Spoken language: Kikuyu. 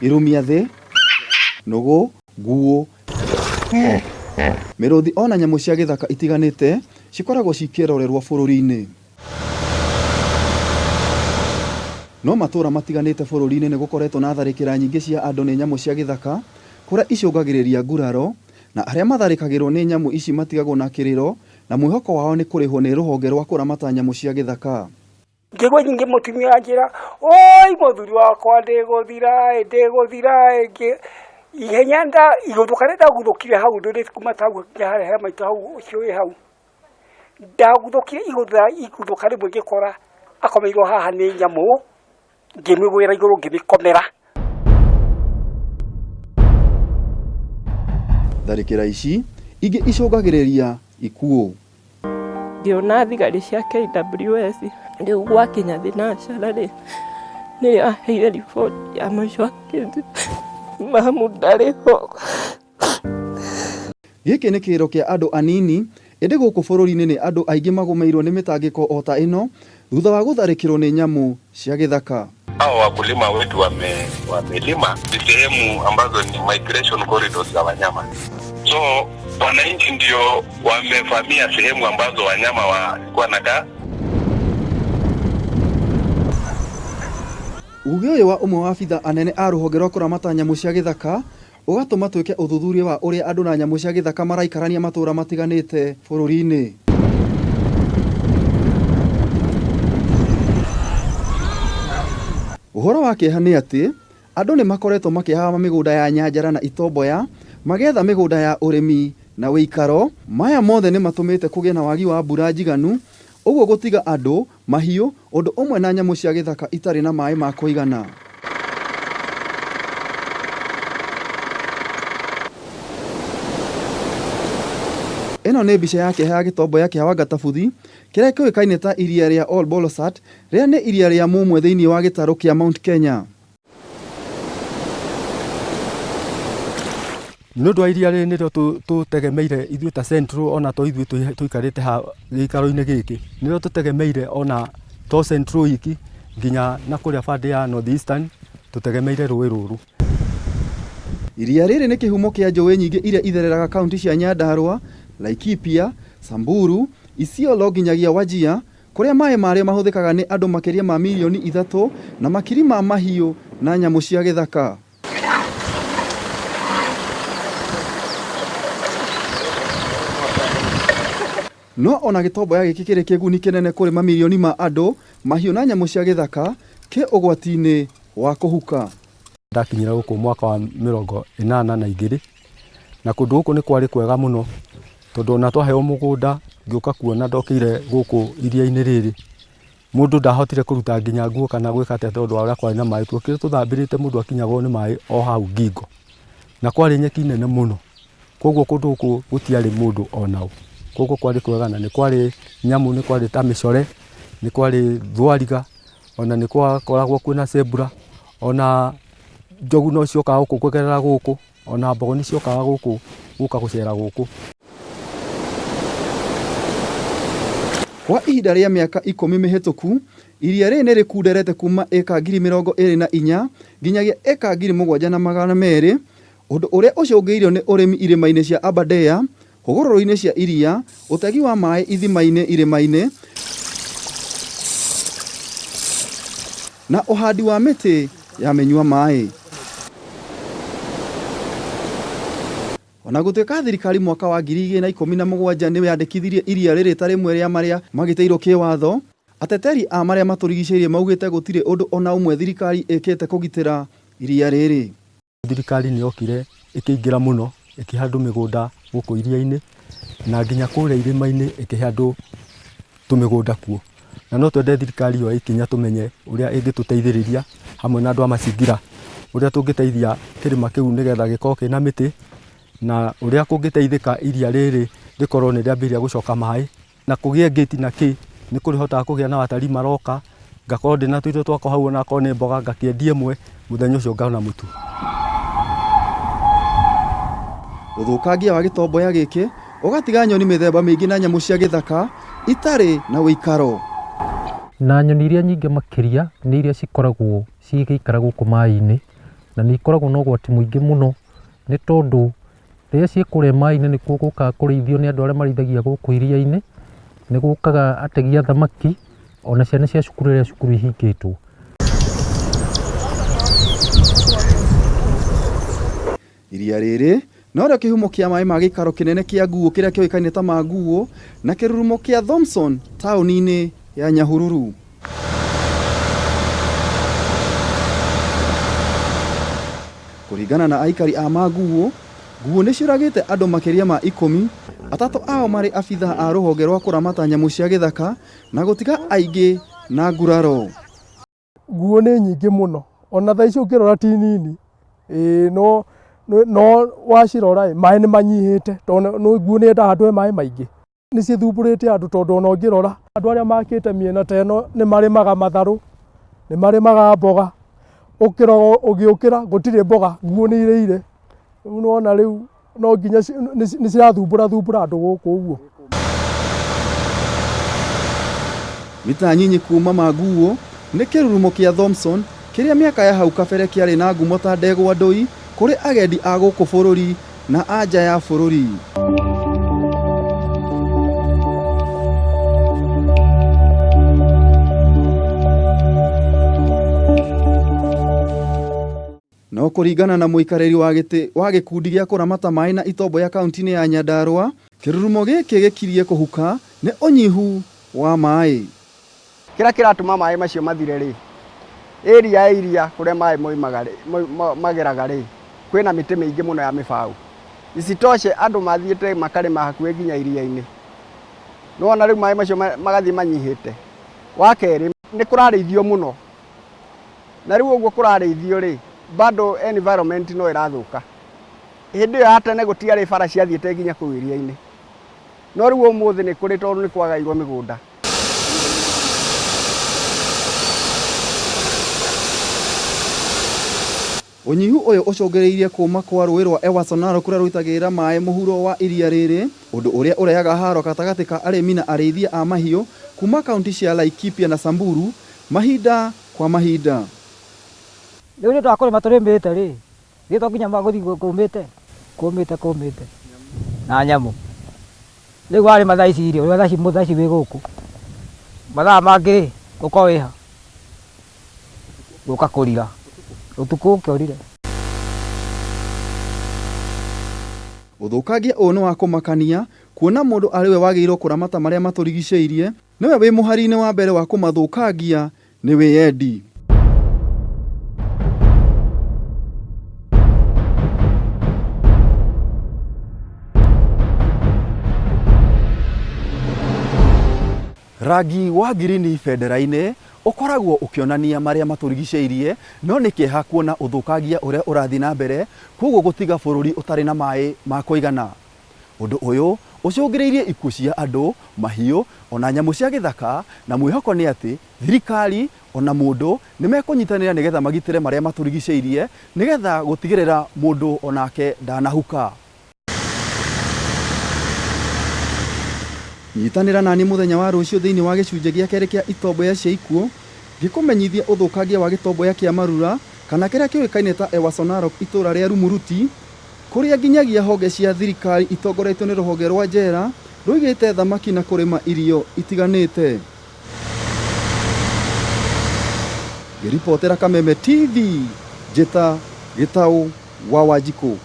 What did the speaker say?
irumia thĩ, nũgũ, nguũ, mĩrũthi ona nyamũ cia gĩthaka itiganĩte cikoragwo cikĩrorerwo bũrũri-inĩ. No matũra matiganĩte bũrũri-inĩ nĩ gũkoretwo na tharĩkĩra nyingĩ cia andũ nĩ nyamũ cia gĩthaka kũrĩa icũngagĩrĩria nguraro, na arĩa matharĩkagĩrwo nĩ nyamũ ici matigagwo na kĩrĩro na mwĩhoko wao nĩ kũrĩhwo nĩ rũhonge rwa kũramata nyamũ cia gĩthaka. Ngĩgwa nyingĩ mũtumia njĩra, oi mũthuri wakwa ndĩgũthira ĩngĩ ihenya nda igũthũka nĩ ndaguthũkire hau ndũrĩ kuma taguo nginya harĩa he maitũ hau ũcio wĩ hau. Ndaguthũkire igũthũka rĩmwe ngĩkora akomeirwo haha nĩ nyamũ ngĩmĩgwĩra igũrũ ngĩmĩkomera. Tharĩkĩra ici ingĩ icũngagĩrĩria ikuũ. Ngĩona thigari cia KWS rĩu gwakinya thinacara nĩrĩo aheire riboti ya mũico akĩnjĩra mamu ndarĩ ho. Gĩkĩ nĩ kĩrĩro kĩa andũ anini, ĩndĩ gũkũ bũrũri-inĩ nĩ andũ aingĩ magũmĩirwo nĩ mĩtangĩko o ta ĩno thutha wa gũtharĩkĩrwo nĩ nyamũ cia gĩthaka. Hao wakulima wetu wamelima sehemu ambazo ni migration corridors za wanyama. So wananchi ndio wamevamia sehemu ambazo wanyama walikuwa nakaa. Uge ũyũ wa ũmwe wa abitha anene a rũhonge rwa kũramata nyamũ cia gĩthaka ũgatũma twĩke ũthuthuria wa ũrĩa andũ na nyamũ cia gĩthaka maraikarania matũra matiganĩte bũrũri-inĩ. Ũhoro wa kĩeha nĩ atĩ andũ nĩ makoretwo makĩhaama mĩgũnda ya Nyanjara na Itomboya magetha mĩgũnda ya ũrĩmi na wĩikaro. Maya mothe nĩ matũmĩte kũgĩe na wagi wa mbura njiganu, ũguo gũtiga andũ, mahiũ, ũndũ ũmwe na nyamũ cia gĩthaka itarĩ na maĩ ma kũigana. Ĩno nĩ mbica ya kĩeha ya Gĩtomboya kĩa Wangatabuthi kĩrĩa kĩũĩkaine ta iria rĩa Ol Bolosat, rĩrĩa nĩ iria rĩa mũmwe thĩinĩ wa gĩtarũ kĩa Mount Kenya. Nĩ ũndũ wa iria rĩrĩ nĩrĩo tũtegemeire ithuĩ ta Central, ona to ithuĩ tũikarĩte gĩikaro-inĩ gĩkĩ, nĩrĩo tũtegemeire ona to Central iki nginya na kũrĩa bande ya North Eastern tũtegemeire rũĩ rũrũ. Iria rĩrĩ nĩ kĩhumo kĩa njũĩ nyingĩ iria ithereraga kaunti cia Nyandarua, Laikipia, Samburu, Isiolo nginyagia Wajir, kũrĩa maĩ marĩa mahũthĩkaga nĩ andũ makĩria ma milioni 3 na makiri ma mahiũ na nyamũ cia gĩthaka. No ona Gĩtomboya gĩkĩ kĩrĩ kĩguni kĩnene kũrĩ mamilioni ma andũ, mahiũ na nyamũ cia gĩthaka kĩ ũgwati-inĩ wa kũhuka. Ndakinyira gũkũ mwaka wa 82 na kũndũ gũkũ nĩ kwarĩ kwega mũno tondũ ona twaheo mũgũnda ngĩũka kuona ndokĩire gũkũ iria-inĩ rĩrĩ mũndũ ndahotire kũruta nginya nguo kana gwĩka atĩa tondũ wa ũrĩa kwarĩ na maĩ. Twokire tũthambĩrĩte mũndũ akinyagwo nĩ maĩ o hau ngingo na kwarĩ nyeki nene mũno, koguo kũndũ gũkũ gũtiarĩ mũndũ onaũ. Kũguo kwarĩ kwega na nĩ kwarĩ nyamũ, nĩ kwarĩ ta mĩcore, nĩ kwarĩ thwariga, ona nĩ kwakoragwo kwĩna cebura, ona njogu no ciokaga gũkũ kũgerera gũkũ, ona mbogo nĩ ciokaga gũkũ gũka gũcera gũkũ. Kwa ihinda rĩa mĩaka 10 mĩhĩtũku, iria rĩrĩ nĩ rĩkunderete kuma eka 24,000 nginyagia eka 7,200, ũndũ ũrĩa ũcũngĩirio nĩ ũrĩmi irĩma-inĩ cia Aberdare, hũgũrũrũ-inĩ cia iria, ũtegi wa maĩ ithima-inĩ irĩma-inĩ na ũhandi wa mĩtĩ ya mĩnyua maĩ. Ona gũtuĩka thirikari mwaka wa 2017 nĩ yandĩkithirie iria rĩrĩ ta rĩmwe rĩa marĩa magĩteirwo kĩwatho, ateteri a marĩa matũrigicĩirie maugĩte gũtirĩ ũndũ ona ũmwe thirikari ĩkĩte kũgitĩra iria rĩrĩ. Thirikari nĩ yokire ĩkĩingĩra mũno, ĩkĩhe andũ mĩgũnda gũkũ iria-inĩ na nginya kũrĩa irĩma-inĩ ĩkĩhe andũ tũmĩgũnda kuo. Na no twende thirikari yo ikinya tũmenye ũrĩa ĩngĩtũteithĩrĩria hamwe na andũ a macingira, ũrĩa tũngĩteithia kĩrĩma kĩu nĩgetha gĩkorwo kĩna mĩtĩ na ũrĩa kũngĩteithĩka iria rĩrĩ rĩkorwo nĩ rĩambĩrĩria gũcoka maĩ na kũgĩe gate na kĩ nĩ kũrĩhotaga kũgĩa na watalii maroka, ngakorwo ndĩna tũindo twakwa hau ona akorwo nĩ mboga ngakĩendia ĩmwe, mũthenya ũcio ngona mũtu. Ũthũkangia wa Gĩtomboya gĩkĩ ũgatiga nyoni mĩthemba mĩingĩ na nyamũ cia gĩthaka itarĩ na wĩikaro. Na nyoni iria nyingĩ makĩria nĩ iria cikoragwo cigĩikara gũkũ maĩ-inĩ na nĩ ikoragwo na ũgwati mũingĩ mũno nĩ tondũ rĩrĩa ciĩ kũrĩa maĩ-inĩ nĩkuo gũkaga kũrĩithio nĩ andũ arĩa marĩithagia gũkũ iria-inĩ, nĩ gũkaga ategi a thamaki ona ciana cia cukuru rĩrĩa cukuru ihingĩtwo. Iria rĩrĩ no rĩo kĩhumo kĩa maĩ ma gĩikaro kĩnene kĩa Nguo kĩrĩa kĩoĩkaine ta ma Nguo na kĩrurumo kĩa Thomson taũni-inĩ ya Nyahururu. Kũringana na aikari a Nguo, Nguo nĩ ciũragĩte andũ makĩria ma 10, atatũ ao marĩ abithaa a rũhonge rwa kũramata nyamũ cia gĩthaka na gũtiga aingĩ na nguraro. Nguo nĩ nyingĩ mũno, ona thaa ici ũkĩrora ti nini, no wacirora maĩ nĩ manyihĩte tondũ Nguo nĩ yendaga handũ he maĩ maingĩ. Nĩ cithumbũrĩte andũ tondũ ona ũngĩrora andũ arĩa makĩte mĩena ta ĩno nĩ marĩmaga matharũ, nĩ marĩmaga mboga, ũgĩũkĩra gũtirĩ mboga, Nguo nĩ irĩire. Rĩu nĩwona rĩu no nginya nĩ cirathumbũra andũ gũkũ ũguo. Mita nyinyi kuma ma Nguo nĩ kĩrurumo kĩa Thomson kĩrĩa mĩaka ya hau kabere kĩarĩ na ngumo ta ndegwa ndũi kũrĩ agendi a gũkũ bũrũri na a nja ya bũrũri. No kũringana na mũikarĩri wa gĩkundi gĩa kũramata maĩ na itomboya kaunti-inĩ ya Nyandarua, kĩrurumo gĩkĩ gĩkirie kũhuka nĩ ũnyihu wa maĩ. Kĩrĩa kĩratũma maĩ macio mathire rĩ, iria kũrĩa maĩ mageraga rĩ, kwĩna mĩtĩ mĩingĩ mũno ya mĩbaũ. Isitoshe andũ mathiĩte makarĩma hakuhĩ nginya iria-inĩ. Nĩwona rĩu maĩ macio magathiĩ manyihĩte. Wa kerĩ nĩ kũrarĩithio mũno, na rĩu ũguo kũrarĩithio rĩ, bado environment no ĩrathũka. Hĩndĩ ĩyo ya tene gũtiarĩ bara ciathiĩte nginya kũu iria-inĩ, no rĩu ũmũthĩ nĩ kũrĩ tondũ nĩ kwagairwo mĩgũnda. Ũnyihu ũyũ ũcũngĩrĩirie kũma kwa rũĩ rwa Ewasonaro kũrĩa rũitagĩrĩra maĩ mũhuro wa iria rĩrĩ, ũndũ ũrĩa ũrehaga haro gatagatĩ ka arĩmi na arĩithia a mahiũ kuma kaunti cia Laikipia na Samburu mahinda kwa mahinda. Rĩu nĩ twakũrĩma tũrĩmĩte rĩ, gĩtwa nginya magũthiĩ kũmĩte na nyamũ. Rĩu warĩma thaa ici irio, thaa ici wĩ gũkũ, mathaa mangĩ rĩ ũkorwo wĩha gũka kũrira ũtukũ ũkĩorire. Ũthũkangia ũyũ nĩ wa kũmakania, kuona mũndũ arĩwe wagĩrĩirwo kũramata marĩa matũrigicĩirie, nĩwe wĩ mũhari-inĩ wa mbere wa kũmathũkangia nĩ wĩyendi. Rangi wa ngirini bendera-inĩ ũkoragwo ũkĩonania marĩa matũrigicĩirie, no nĩ kĩeha kuona ũthũkangia ũrĩa ũrathiĩ na mbere, koguo gũtiga bũrũri ũtarĩ na maĩ ma kũigana. Ũndũ ũyũ ũcũngĩrĩirie ikuũ cia andũ, mahiũ, ona nyamũ cia gĩthaka, na mwĩhoko nĩ atĩ thirikari ona mũndũ nĩ mekũnyitanĩra nĩgetha magitĩre marĩa matũrigicĩirie, nĩgetha gũtigĩrĩra mũndũ onake ndanahuka. Nyitanĩra nani mũthenya wa rũciũ thĩinĩ wa gĩcunjĩ gĩa kerĩ kĩa itomboya cia ikuũ, gĩkũmenyithia ũthũkangia wa gĩtomboya kĩa Marura kana kĩrĩa kĩoĩkaine ta Ewasonaro itũra rĩa Rumuruti, kũrĩa nginyagia honge cia thirikari itongoretio nĩ rũhonge rwa njera rũigĩte thamaki na kũrĩma irio itiganĩte. Ngĩribotera Kameme TV, Njĩta Gĩtaũ wa Wanjikũ.